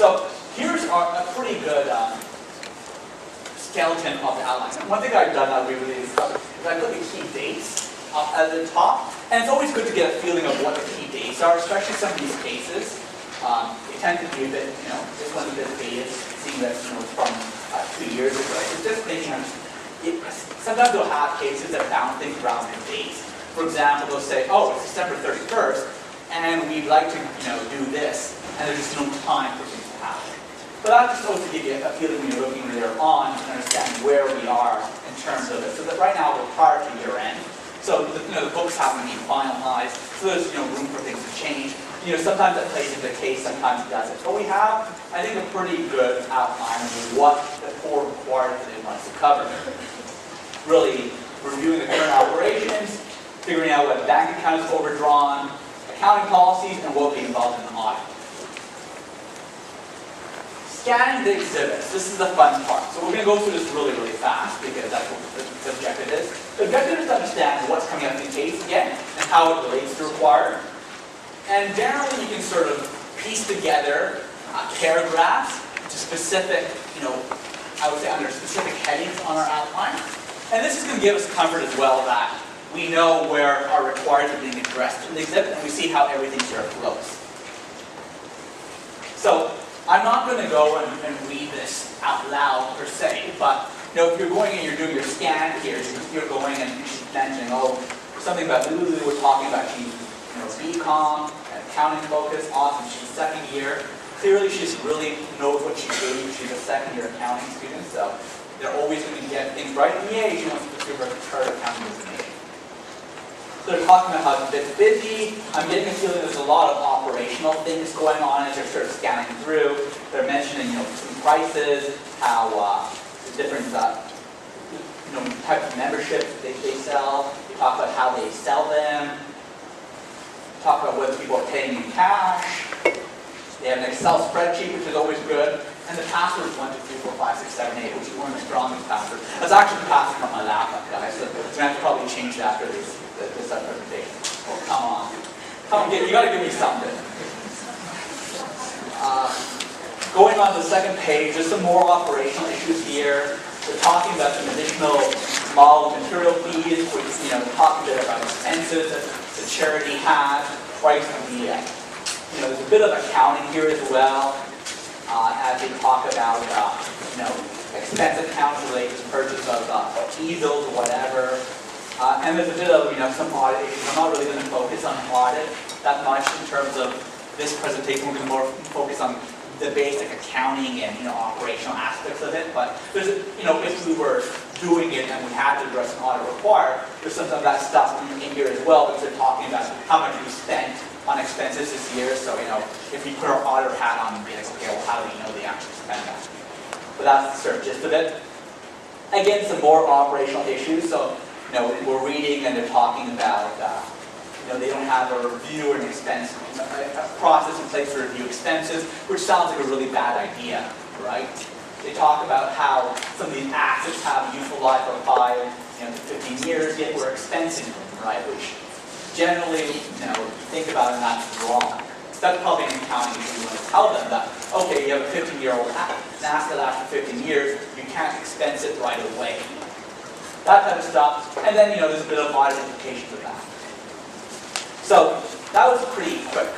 So here's a pretty good skeleton of the outline. And one thing I've done that we really discovered is I put the key dates up at the top, and it's always good to get a feeling of what the key dates are, especially some of these cases. They tend to be a bit, this one's a bit dated, seeing that it's from 2 years ago. It's just thinking, sometimes they'll have cases that bound things around the dates. For example, they'll say, oh, it's December 31st, and we'd like to, do this, and there's just no time for things to happen. But that's just supposed to give you a feeling when you're looking later on to understand where we are in terms of it. So that right now we're prior to year end. So the books haven't been finalized, so there's room for things to change. Sometimes that plays into the case, sometimes it doesn't. But we have, I think, a pretty good outline of what the core requires that it wants to cover. Really reviewing the current operations, figuring out what bank account is overdrawn, accounting policies, and what will be involved in the audit. Scanning the exhibits. This is the fun part. So we're going to go through this really, really fast because that's what the objective is. The objective is to understand what's coming up in the case again and how it relates to required. And generally you can sort of piece together paragraphs to specific, I would say under specific headings on our outline. And this is going to give us comfort as well that we know where our required are being addressed in the exhibit and we see how everything sort of flows. So I'm not going to go and read this out loud per se, but if you're going and you're doing your scan here, you're going and she's mentioning, something about Lulu, we're talking about she's BCom, accounting focus, awesome, she's second year. Clearly she's really knows what she's doing, she's a second year accounting student, so they're always going to get things right. And yay, she wants to pursue her chartered accounting designation. So they're talking about how it's busy. I'm getting a feeling there's a lot of operational things going on as they're sort of scanning through. They're mentioning, some prices, how the different, types of memberships they sell. They talk about how they sell them. Talk about whether people are paying in cash. They have an Excel spreadsheet, which is always good. And the password is 1, 2, 3, 4, 5, 6, 7, 8, which is one of the strongest passwords. That's actually the password from my laptop, guys. So I'm going to have to probably change that after this presentation. Oh, come on. You got to give me something. Going on to the second page, there's some more operational issues here. They're talking about some additional model and material fees, which, talk a bit about expenses that the charity has, price of the, there's a bit of accounting here as well, as they talk about, expense accounts related to purchase of easels or whatever. And there's a bit of, some audit issues. I'm not really going to focus on audit that much in terms of this presentation. We're going to more focus on the basic accounting and, operational aspects of it. But there's, if we were doing it and we had to address an audit required, there's some of that stuff in here as well, because they're talking about how much we spent on expenses this year. So, if we put our auditor hat on and be like, okay, well, how do we know they actually spent that? But that's the sort of gist of it. Again, some more operational issues. So, we're reading and they're talking about, they don't have a review or an expense, a process in place to review expenses, which sounds like a really bad idea, right? They talk about how some of these assets have a useful life of 5 to 15 years, yet we're expensing them, right? Which generally, if you think about it, that's wrong. That's probably an accounting issue. You want to tell them that, okay, you have a 15-year-old asset after 15 years, you can't expense it right away. That type of stuff. And then, there's a bit of audit implications of that. So, that was pretty quick.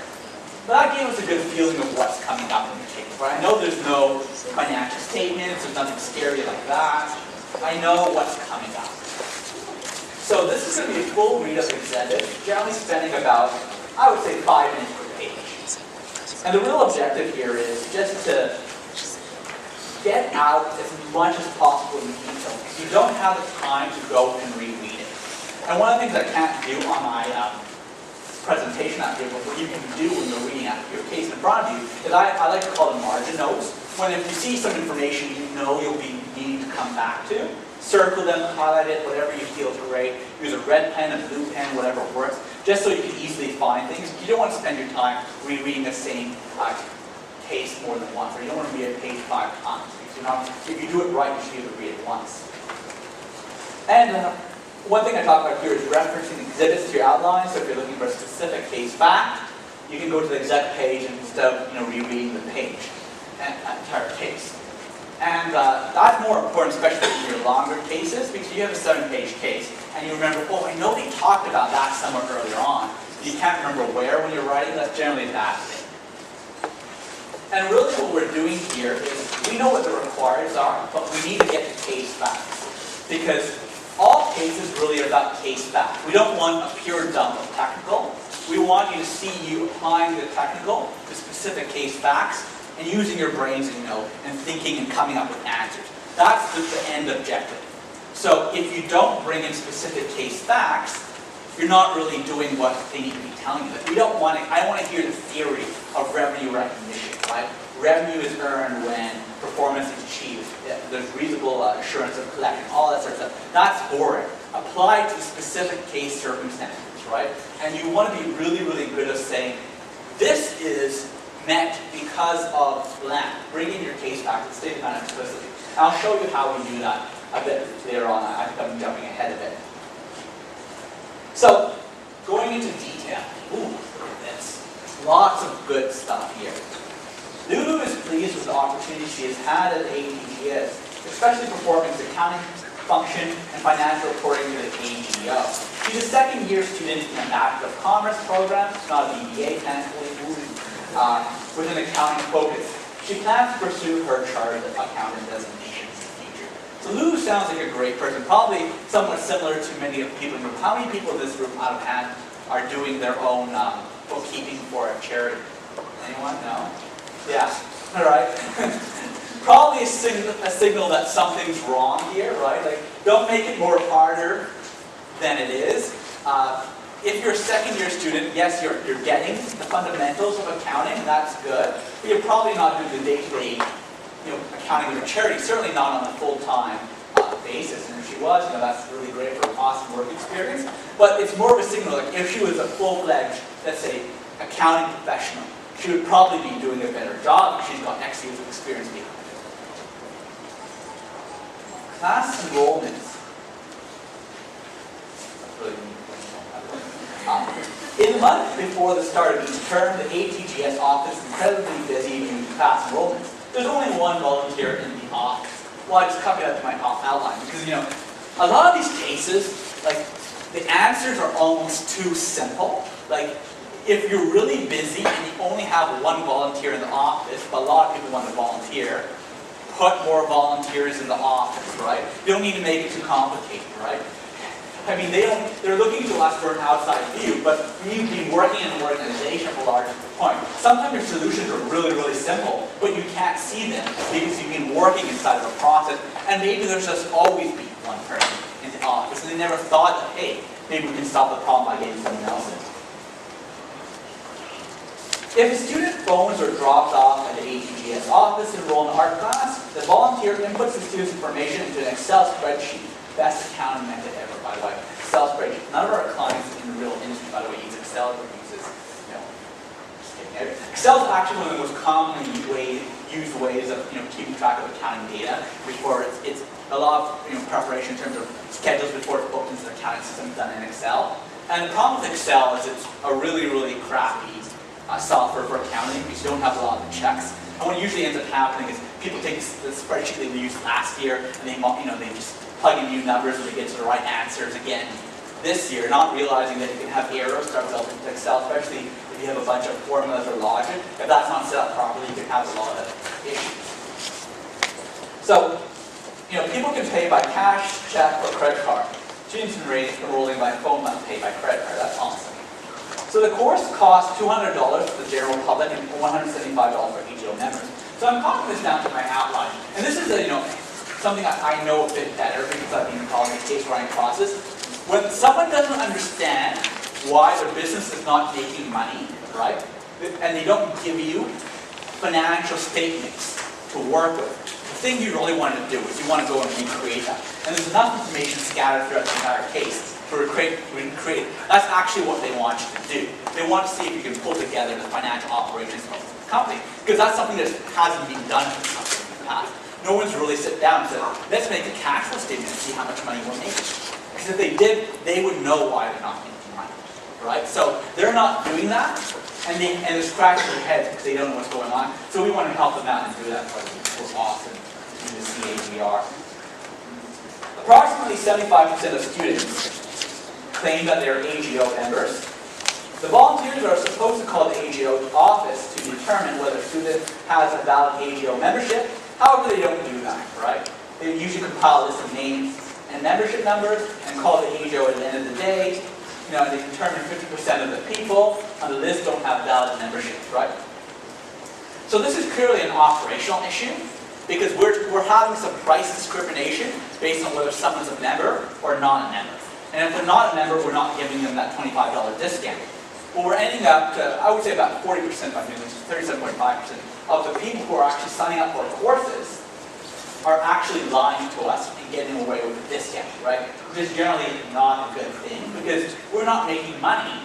But that gave us a good feeling of what's coming up in the case. Right? I know there's no financial statements, there's nothing scary like that. I know what's coming up. So this is going to be a full read of the exhibit, generally spending about, I would say, 5 minutes per page. And the real objective here is just to get out as much as possible in detail, because you don't have the time to go and reread it. And one of the things I can't do on my presentation out here, but what you can do when you're reading out your case in front of you, is I like to call them margin notes. When if you see some information you'll be needing to come back to, circle them, highlight it, whatever you feel is great. Use a red pen, a blue pen, whatever works, just so you can easily find things. You don't want to spend your time rereading the same case more than once, or you don't want to read a page 5 times. If you do it right, you should be able to read it once. And one thing I talk about here is referencing exhibits to your outline. So if you're looking for a specific case fact, you can go to the exact page instead of rereading the page. entire case. And that's more important, especially in your longer cases, because you have a 7-page case, and you remember, oh, I know they talked about that somewhere earlier on. You can't remember where when you're writing. That's generally a bad thing. And really what we're doing here is, we know what the requirements are, but we need to get the case facts. Because all cases really are about case facts. We don't want a pure dump of technical. We want you to see you applying the technical to specific case facts, and using your brains, and thinking and coming up with answers. That's the end objective. So if you don't bring in specific case facts, you're not really doing what they need to be telling you. Like, I don't want to hear the theory of revenue recognition, right? Revenue is earned when performance is achieved. There's reasonable assurance of collection, all that sort of stuff. That's boring. Apply to specific case circumstances, right? And you want to be really, really good at saying, this is meant because of blank. Bring in your case back and state it kind of explicitly. And I'll show you how we do that a bit later on. I think I'm jumping ahead a bit. So, going into detail. Ooh, look at this. Lots of good stuff here. Lulu is pleased with the opportunity she has had at ATGS, especially performing the accounting function and financial reporting to the AGO. She's a second-year student in a Bachelor of Commerce program, not a BBA, thankfully, with an accounting focus. She plans to pursue her chartered accountant designation in the future. So Lulu sounds like a great person, probably somewhat similar to many of the people in the group. How many people in this group out of hand are doing their own bookkeeping for a charity? Anyone? No? Yeah. All right. Probably a signal that something's wrong here, right? Like, don't make it more harder than it is. If you're a second-year student, yes, you're getting the fundamentals of accounting, and that's good. But you're probably not doing the day-to-day, accounting of a charity. Certainly not on a full-time basis. And if she was, that's really great for an awesome work experience. But it's more of a signal. Like, if she was a full-fledged, let's say, accounting professional, she would probably be doing a better job if she's got X years of experience behind it. Class enrollments. In the month before the start of each term, the ATGS office is incredibly busy due to class enrollments. There's only one volunteer in the office. Well, I just copied that to my outline because, a lot of these cases, like, the answers are almost too simple. Like, if you're really busy and you only have one volunteer in the office, but a lot of people want to volunteer, put more volunteers in the office, right? You don't need to make it too complicated, right? I mean, they're looking to us for an outside view, but you've been working in an organization for a large point. Sometimes your solutions are really, really simple, but you can't see them because you've been working inside of a process, and maybe there's just always been one person in the office, and they never thought that, hey, maybe we can solve the problem by getting someone else in. If a student phones or drops off at the ATGS office to enroll in an art class, the volunteer inputs the student's information into an Excel spreadsheet. Best accounting method ever, by the way. Excel spreadsheet. None of our clients in the real industry, by the way, use Excel, but uses, just kidding. Excel is actually one of the most commonly used ways of, keeping track of accounting data. Before it's a lot of, preparation in terms of schedules before it's booked into the accounting system done in Excel. And the problem with Excel is it's a really, really crappy software for accounting because you don't have a lot of checks. And what usually ends up happening is people take the spreadsheet they used last year and they just plug in new numbers and they get to the right answers again this year, not realizing that you can have errors start resulting in Excel, especially if you have a bunch of formulas or logic. If that's not set up properly, you can have a lot of issues. So, people can pay by cash, check, or credit card. Students enrolling by phone must pay by credit card. That's awesome. So the course costs $200 for the general public and $175 for AGO members. So I'm copying this down to my outline. And this is something I know a bit better because I've been involved in the case writing process. When someone doesn't understand why their business is not making money, right, and they don't give you financial statements to work with, the thing you really want to do is you want to go and recreate that. And there's enough information scattered throughout the entire case to recreate. That's actually what they want you to do. They want to see if you can pull together the financial operations of the company, because that's something that hasn't been done in the company in the past. No one's really sit down and said, let's make a cash flow statement and see how much money we're making. Because if they did, they would know why they're not making money, right? So they're not doing that. and they're scratching their heads because they don't know what's going on. So we want to help them out and do that. So we're awesome to do the CAGR. Approximately 75% of students claim that they're AGO members. The volunteers are supposed to call the AGO office to determine whether a student has a valid AGO membership. However, they don't do that, right? They usually compile a list of names and membership numbers and call the AGO at the end of the day. You know, they determine 50% of the people on the list don't have valid memberships, right? So this is clearly an operational issue because we're having some price discrimination based on whether someone's a member or not a member. And if they're not a member, we're not giving them that $25 discount. But we're ending up to, I would say about 40%, by 37.5% of the people who are actually signing up for courses are actually lying to us and getting away with a discount, right? Which is generally not a good thing because we're not making money.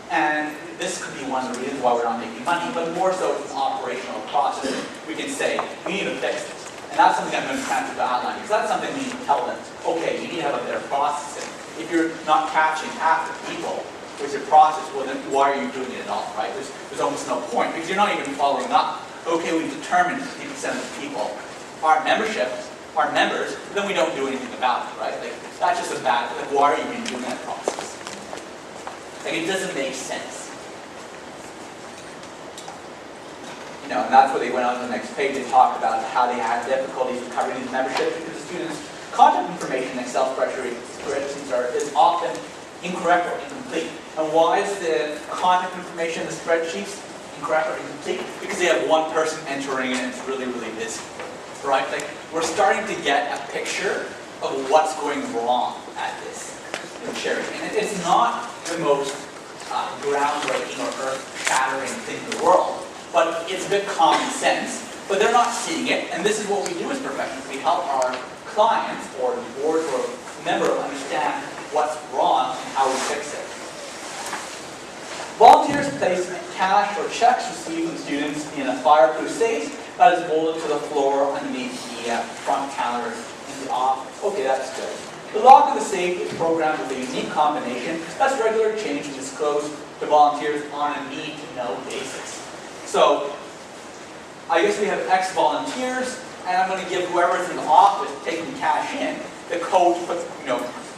And this could be one of the reasons why we're not making money, but more so it's an operational process. We can say, we need to fix this. And that's something I'm going to transfer to outline because that's something we need to tell them. Okay, you need to have a better process. If you're not catching half the people with your process, well then why are you doing it at all, right? There's almost no point because you're not even following up. Okay, we've determined 50% of the people are members, but then we don't do anything about it, right? Like, that's just a bad, like, why are you even doing that process? Like, it doesn't make sense. You know, and that's where they went on to the next page. They talked about how they had difficulties recovering these memberships because the students' contact information in Excel spreadsheets is often incorrect or incomplete. And why is the contact information in the spreadsheets incorrect or incomplete? Because they have one person entering it and it's really, really busy. Right? Like, we're starting to get a picture of what's going wrong at this charity. And it's not the most groundbreaking or earth-shattering thing in the world, but it's a bit common sense. But they're not seeing it, and this is what we do as professionals. We help our clients or the board or member understand what's wrong and how we fix it. Volunteers place cash or checks received from students in a fireproof safe that is bolted to the floor underneath the front counter in the office. Okay, that's good. The lock of the safe is programmed with a unique combination that's regular change and disclosed to volunteers on a need-to-know basis. So, I guess we have X volunteers, and I'm going to give whoever's in the office taking cash in the code to put,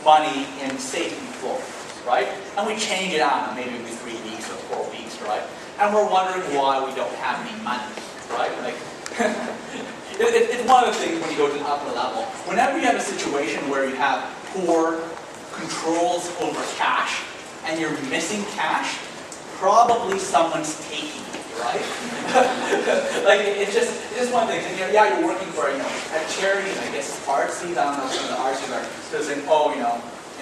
money in safe in the floor, right? And we change it out, maybe every 3 weeks or 4 weeks, right? And we're wondering why we don't have any money. Right? Like, it's one of the things when you go to the upper level. Whenever you have a situation where you have poor controls over cash and you're missing cash, probably someone's taking it, right? Like, it's just one thing. And you're working for a charity, and I guess it's artsy. I don't know if some of the artists are still saying,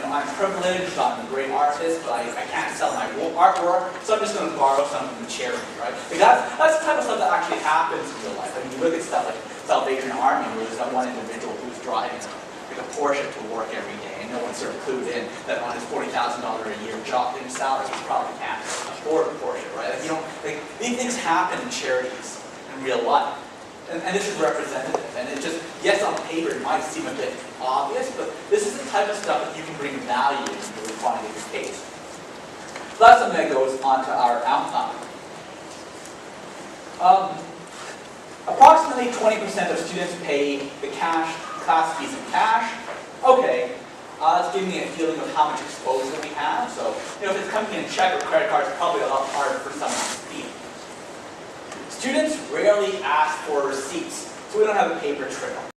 I'm privileged, I'm a great artist, but I can't sell my artwork, so I'm just going to borrow some from the charity, right? Like that's the type of stuff that actually happens in real life. I mean, you look at stuff like Salvation Army, where there's that one individual who's driving like a Porsche to work every day, and no one's sort of clued in that on his $40,000 a year job in salary, he probably can't afford a Porsche, right? Like, these things happen in charities in real life. And this is representative, and it just, yes, on paper it might seem a bit obvious, but this is the type of stuff that you can bring value into the quantitative case. So that's something that goes on to our outcome. Approximately 20% of students pay the class fees in cash. Okay, that's giving me a feeling of how much exposure we have. So, if it's coming in check or credit cards, it's probably a lot harder for someone to feel. Students rarely ask for receipts, so we don't have a paper trail.